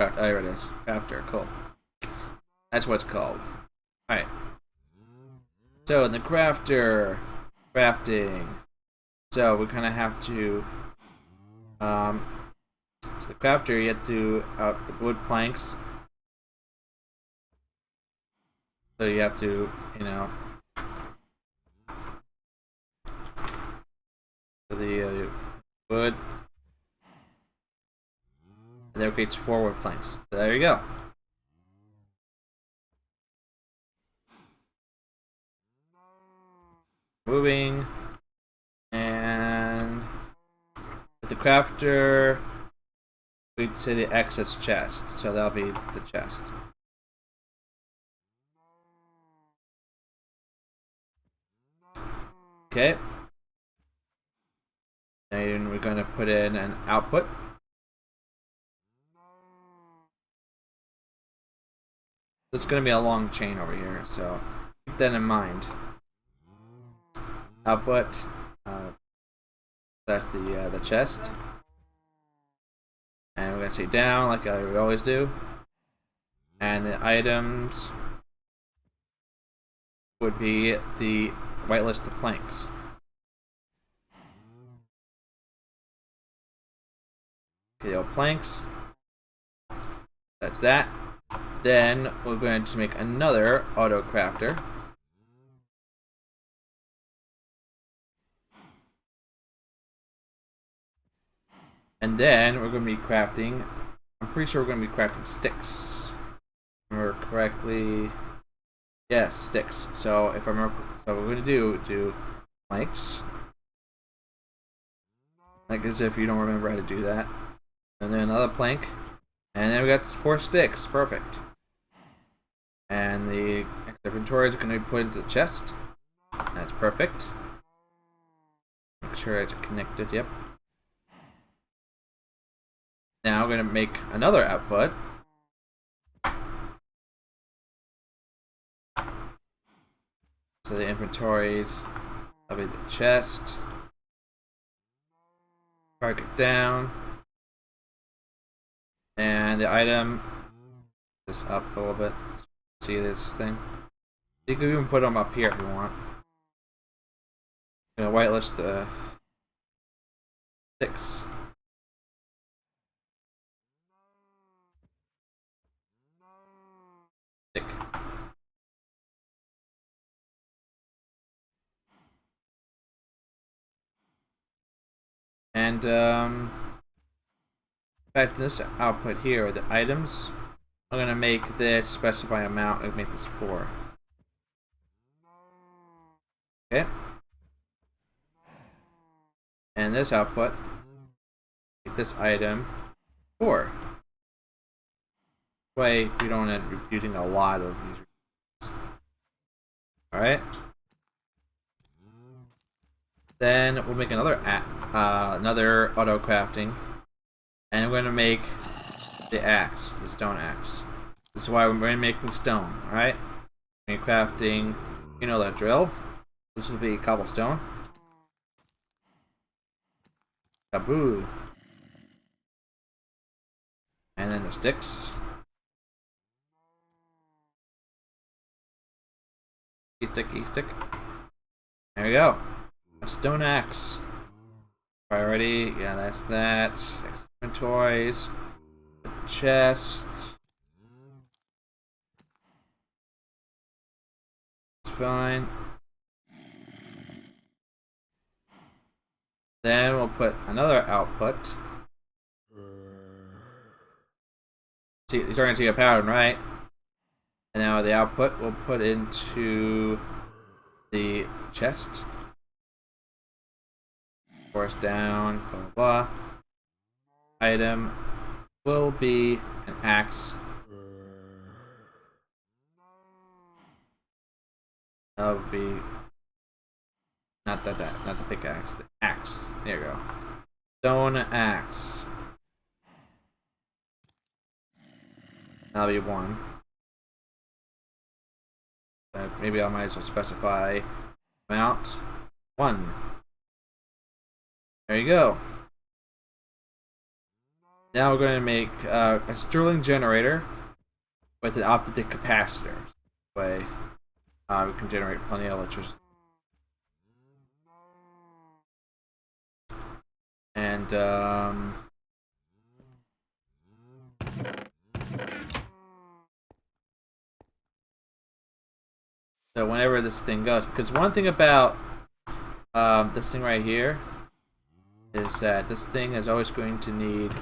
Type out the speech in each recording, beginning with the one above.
Oh, there it is. Crafter, cool. That's what it's called. Alright. So in the crafting. So we kind of have to, so the crafter, you have to put wood planks. So you have to, the wood, and that creates 4 wood planks. So there you go. Moving, and with the crafter, we'd say the access chest. So that'll be the chest. Okay. And we're going to put in an output. This is going to be a long chain over here, so keep that in mind. Output. That's the chest. And we're going to say down like we always do. And the items would be the whitelist of planks. Okay, the planks. That's that. Then we're going to make another auto crafter. And then we're going to be crafting, I'm pretty sure we're going to be crafting sticks. Remember correctly. Yes, sticks. So if I remember, so what we're going to do planks. Like as if you don't remember how to do that. And then another plank. And then we got 4 sticks. Perfect. And the inventories are going to be put into the chest. That's perfect. Make sure it's connected. Yep. Now we're going to make another output. So the inventories will be the chest. Drag it down. And the item is up a little bit. See this thing? You can even put them up here if you want. I'm going to whitelist the sticks. Stick. And back to this output here, the items. I'm gonna make this specify amount and make this 4. Okay. And this output, make this item 4. That way you don't end up using a lot of these. Alright. Then we'll make another auto crafting, and we're gonna make the axe, the stone axe. This is why we're making stone. All right, we're crafting. You know that drill. This will be cobblestone. Kaboo. And then the sticks. E-stick. There we go. A stone axe. Priority, yeah, that's that. Inventories. The chest. It's fine. Then we'll put another output. See, you're starting to see a pattern, right? And now the output we'll put into the chest. Force down, blah blah blah. Item will be an axe. That would be not the pickaxe, the axe. There you go. Stone axe. That'll be 1. Maybe I might as well specify amount 1. There you go. Now we're going to make a Stirling generator with an optic capacitor. This way, we can generate plenty of electricity. And so whenever this thing goes, because one thing about this thing right here is that this thing is always going to need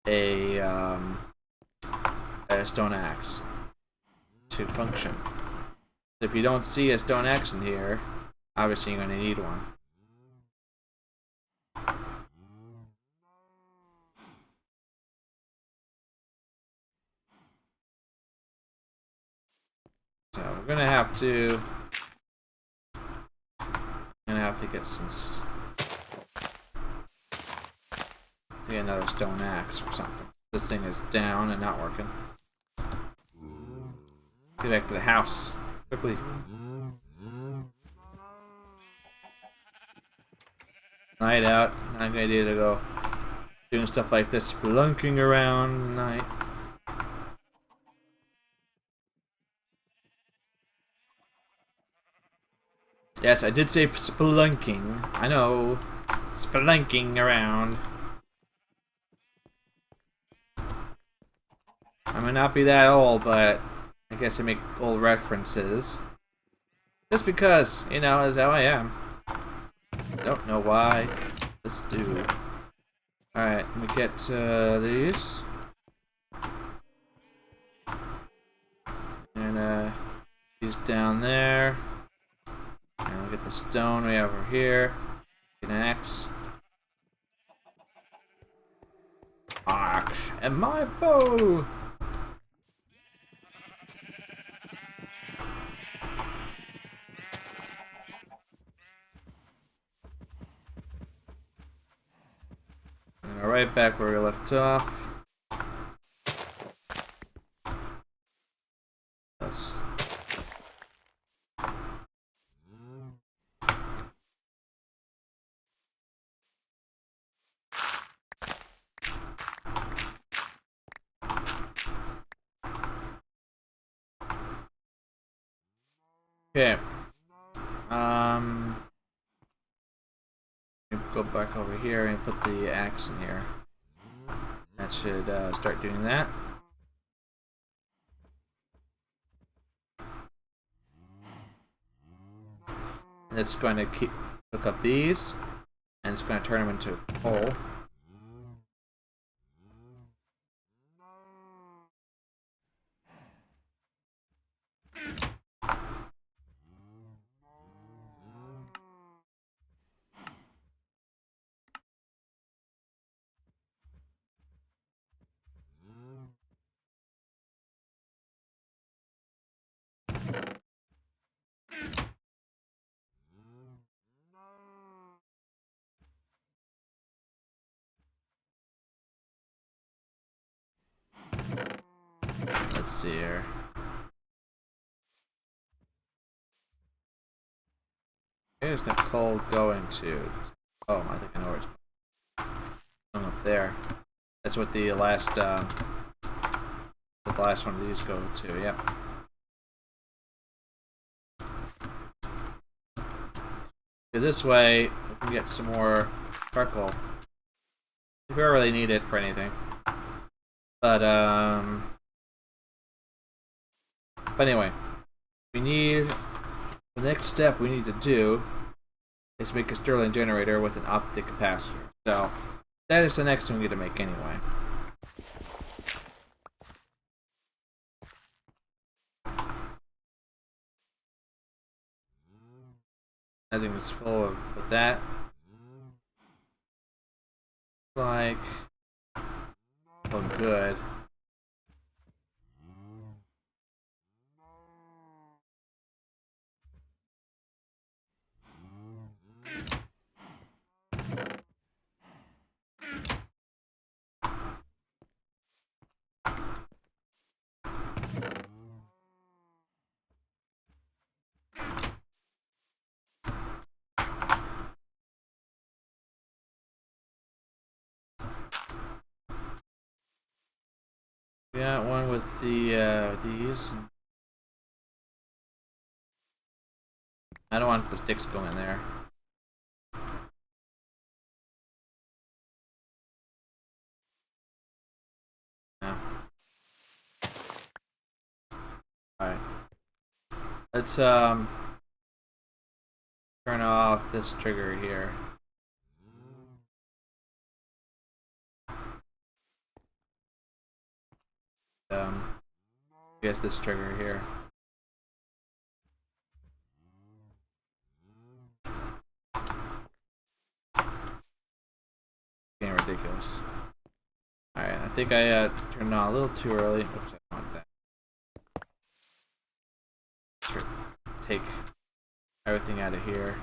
a stone axe to function. If you don't see a stone axe in here, obviously you're going to need one. So we're gonna have to get another stone axe or something. This thing is down and not working. Get back to the house quickly. Night out. Not a good idea to go doing stuff like this, spelunking around at night. Yes, I did say spelunking. I know. Spelunking around. I might not be that old, but I guess I make old references. Just because, you know, is how I am. Don't know why. Let's do. Alright, let me get these. And these down there. And we'll get the stone way over here. Get an axe. Axe and my bow! And go right back where we left off. Let's... Okay. Go back over here and put the axe in here. That should start doing that. And it's going to hook up these, and it's going to turn them into coal. Let's see here. Where's the coal going to? Oh, I think I know where it's going up there. That's what the last one of these go to. Yep. This way, we can get some more charcoal. If we really need it for anything. But anyway, we need the next step we need to do is make a Stirling generator with an optic capacitor. So that is the next thing we need to make anyway. I think it's full of that. Like, oh, good. We got one with the these. I don't want the sticks going in there. No. Alright. Let's turn off this trigger here. I guess this trigger here. Getting ridiculous. Alright, I think I turned on a little too early. Oops, I don't want that. Take everything out of here.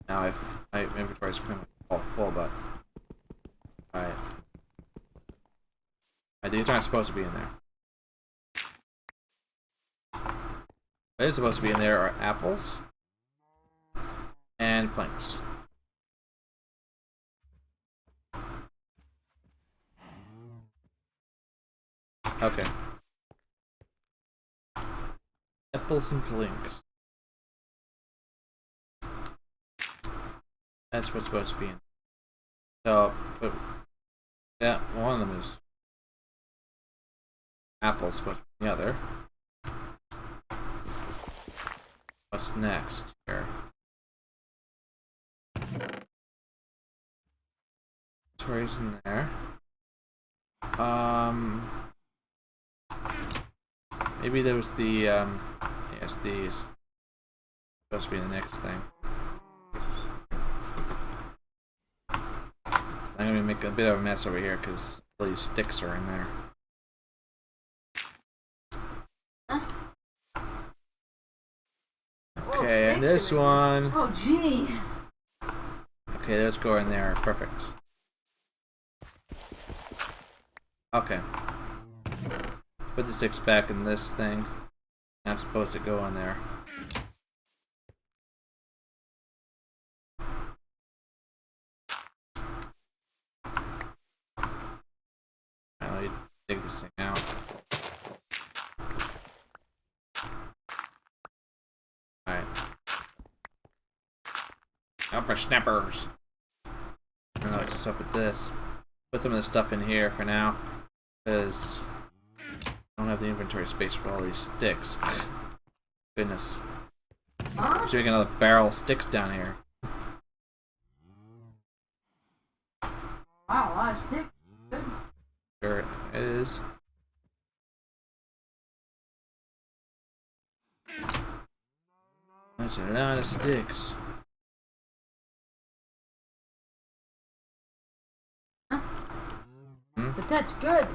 Now my inventory's pretty much all full, but alright. These aren't supposed to be in there. What is supposed to be in there are apples and planks. Okay. Apples and planks. That's what's supposed to be in. So, but yeah, one of them is apples, supposed to be the other. What's next here? Inventory's in there. Maybe there was the yes, these. Supposed to be the next thing. So I'm gonna make a bit of a mess over here because all these sticks are in there. Okay, and this one. Oh, gee. Okay, let's go in there. Perfect. Okay. Put the sticks back in this thing. Not supposed to go in there. Alright, let me dig this thing out. Alright. Upper snappers. And let's up with this. Put some of this stuff in here for now. Because I don't have the inventory space for all these sticks. Goodness. Huh? Should make another barrel of sticks down here. Wow, a lot of sticks. Good. Sure it is. That's a lot of sticks. Huh? But that's good.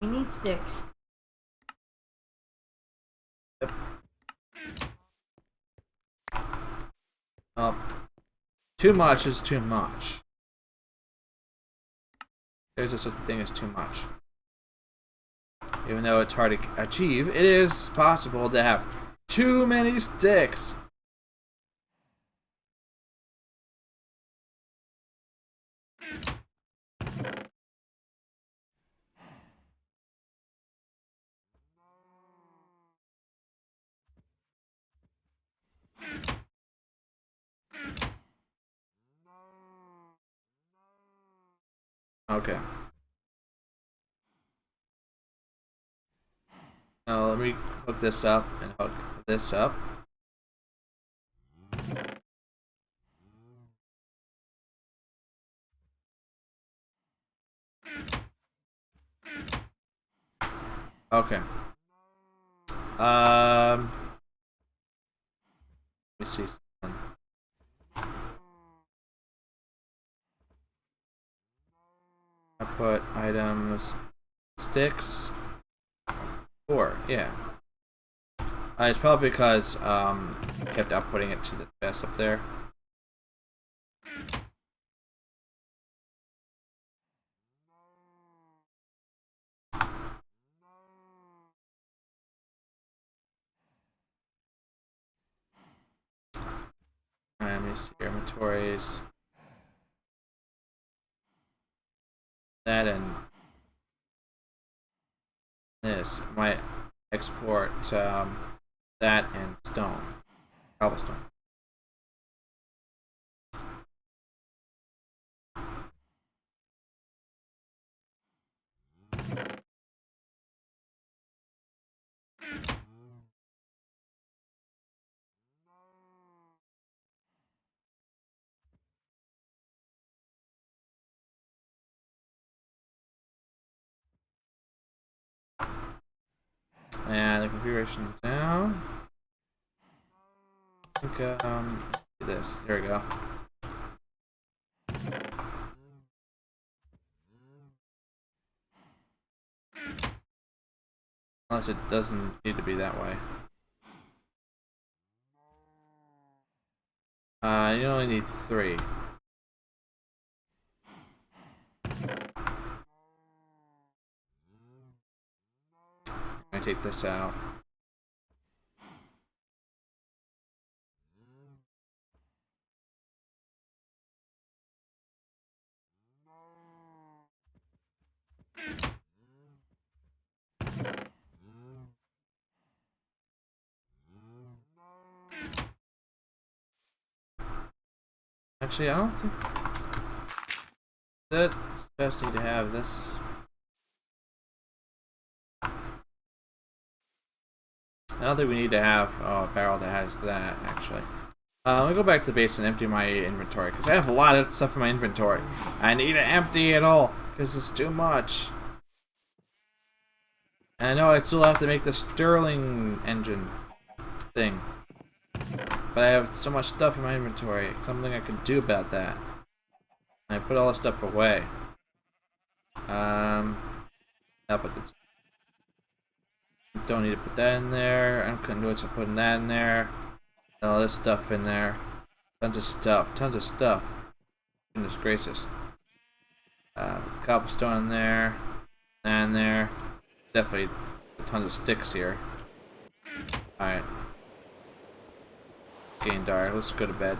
We need sticks. Yep. Too much is too much. There's no such thing as too much. Even though it's hard to achieve, it is possible to have too many sticks. Okay. Now let me hook this up and hook this up. Okay. Let me see something. I put items, sticks, 4, yeah. It's probably because I kept outputting it to the chest up there. Let me see inventories. That and this. I might export that and stone, cobblestone. And the configuration down. I think, do this. There we go. Unless it doesn't need to be that way. You only need 3. I take this out. Actually, I don't think that just need to have this. I don't think we need to have a barrel that has that, actually. Let me go back to the base and empty my inventory, because I have a lot of stuff in my inventory. I need to empty it all, because it's too much. And I know I still have to make the Sterling engine thing. But I have so much stuff in my inventory, something I could do about that. And I put all this stuff away. I'll put this. Don't need to put that in there. I couldn't do it, so I'm putting that in there. And all this stuff in there. Tons of stuff. Tons of stuff. Goodness gracious. Put the cobblestone in there. And there. Definitely tons of sticks here. Alright. Getting dark. Let's go to bed.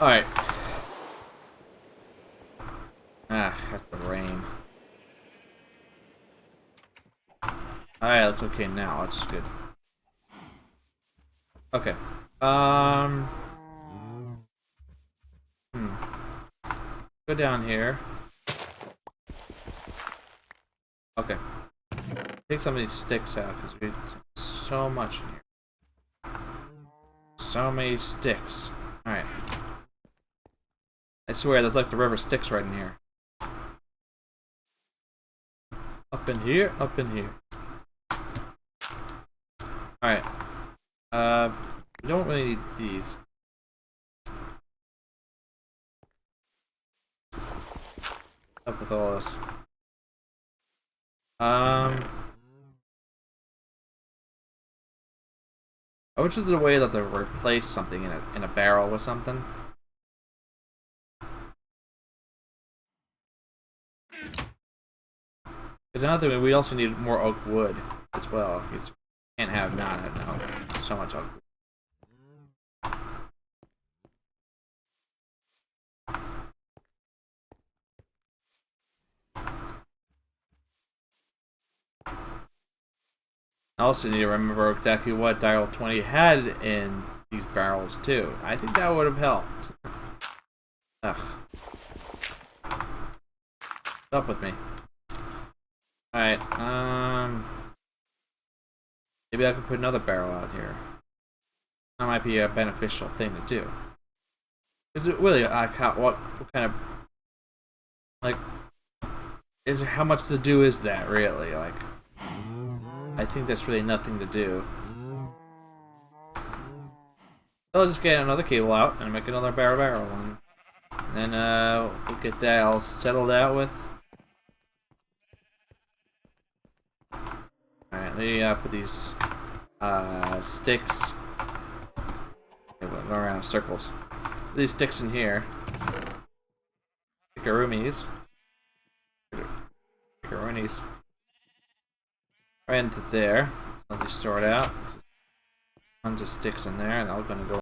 Alright. Ah, that's the rain. Alright, looks okay now. That's good. Okay. Go down here. Okay. Take some of these sticks out because we have so much in here. So many sticks. Alright. I swear, there's like the river Styx right in here. Up in here, up in here. Alright. We don't really need these. Up with all this. I wish there was a way that to replace something in a barrel with something. Because another thing, we also need more oak wood as well. You can't have not have now so much oak wood. I also need to remember exactly what Direwolf 20 had in these barrels too. I think that would have helped. Ugh. What's up with me? Alright, maybe I could put another barrel out here. That might be a beneficial thing to do. Is it really, what kind of, like, how much to do is that really? Like, I think that's really nothing to do. So I'll just get another cable out and make another barrel one. And then we'll get that all settled out with. Alright, let me put these sticks. Okay, we'll go around in circles. Put these sticks in here. Pickaroonies. Pickaroonies. Right into there. So let me sort out. Tons of sticks in there, and I'm gonna go